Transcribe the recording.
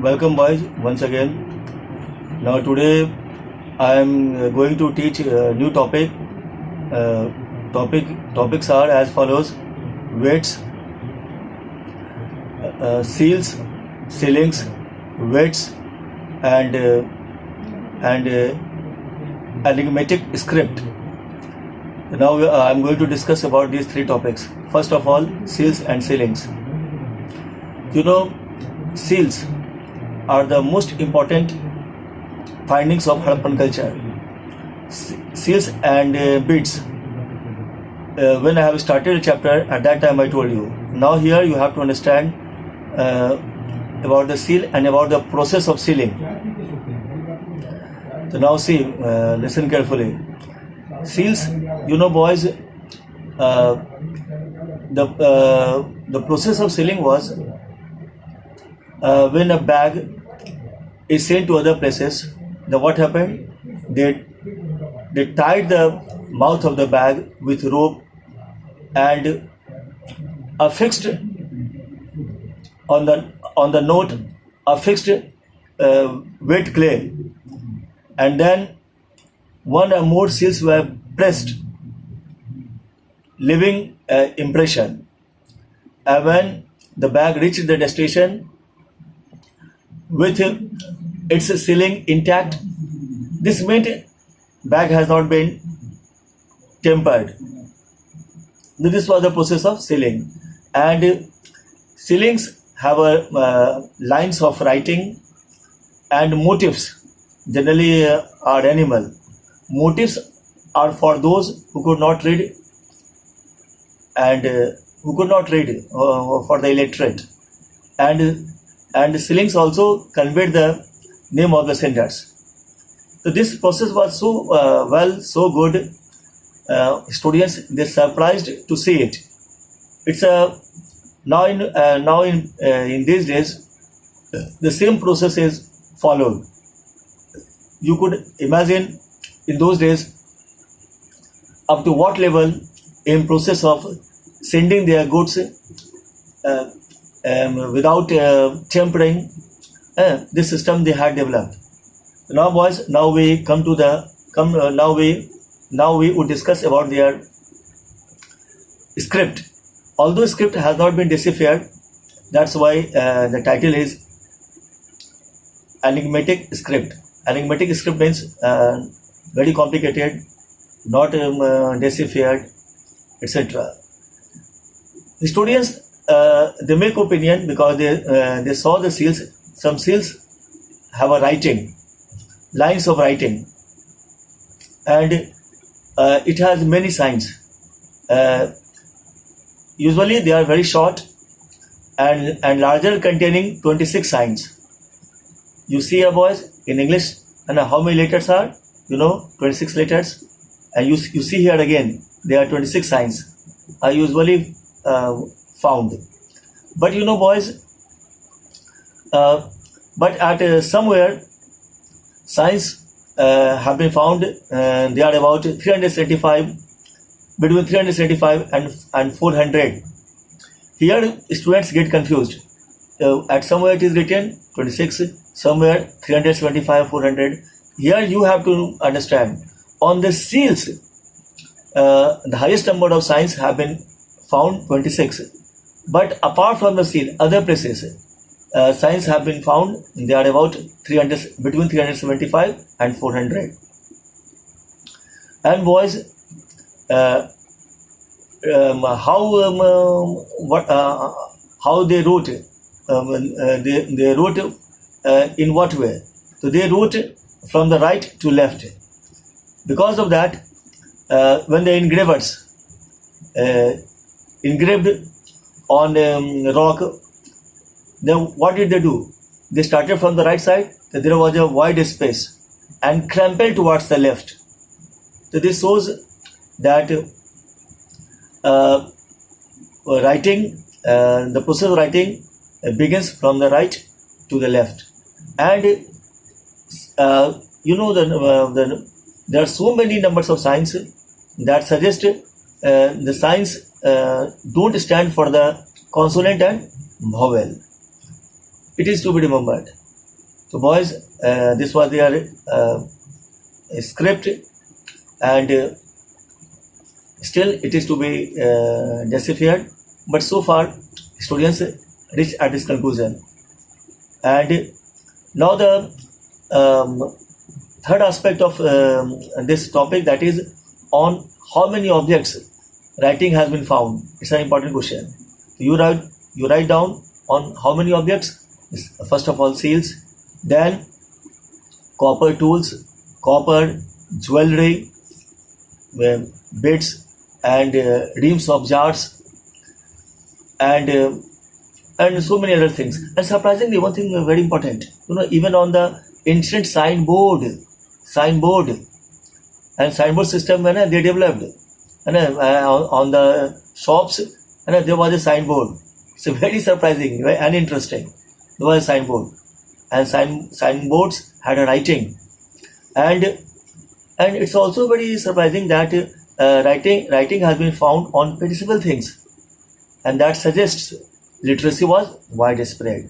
Welcome boys once again. Now today I am going to teach a new topic. Topics are as follows: weights, seals, ceilings, weights, and enigmatic script. Now I am going to discuss about these three topics. First of all, seals and ceilings. You know, seals are the most important findings of Harappan culture. Seals and beads. When I have started a chapter, at that time I told you. Now here you have to understand about the seal and about the process of sealing. So now see, listen carefully. Seals, you know boys, the process of sealing was when a bag is sent to other places. What happened? They tied the mouth of the bag with rope and affixed on the note affixed wet clay, and then one or more seals were pressed, leaving impression. And when the bag reached the destination with its sealing intact, this meant bag has not been tempered. This was the process of sealing, and sealings have lines of writing and motifs. Generally, are animal. Motifs are for those who could not read and for the illiterate, and sealings also conveyed the name of the senders. So this process was so good. Students, they surprised to see it. It's now in these days the same process is followed. You could imagine in those days up to what level in process of sending their goods without tempering, this system they had developed. Now boys, now we would discuss about their script. Although script has not been deciphered, that's why the title is enigmatic script. Enigmatic script means very complicated, not deciphered, etc. Historians, they make opinion because they saw the seals. Some seals have a writing, lines of writing, and it has many signs. Usually they are very short and larger, containing 26 signs. You see here boys, in English, and how many letters are? 26 letters. And you see here again, there are 26 signs are usually found. But boys, but at somewhere signs have been found. They are about 375, between 375 and 400. Here students get confused. At somewhere it is written 26, somewhere 375, 400. Here you have to understand, on the seals, the highest number of signs have been found, 26. But apart from the seal, other places, signs have been found. They are about 300, between 375 and 400. And boys, how they wrote? They wrote in what way? So they wrote from the right to left. Because of that, when the engravers engraved on rock, then what did they do? They started from the right side. There was a wide space and crumpled towards the left. So this shows that writing, the process of writing begins from the right to the left. And there are so many numbers of signs that suggest the signs don't stand for the consonant and vowel. It is to be remembered. So boys, this was their script, and still it is to be deciphered. But so far, students reached at this conclusion. And now the third aspect of this topic, that is on how many objects writing has been found. It's an important question. You write down on how many objects. First of all, seals, then copper tools, copper jewelry, bits, and reams of jars, and so many other things. And surprisingly, one thing very important, even on the ancient signboard and signboard system when they developed, and on the shops, and there was a signboard. It's very surprising, right, and interesting. There was a signboard, and signboards had a writing, and it's also very surprising that writing has been found on perishable things, and that suggests literacy was widespread.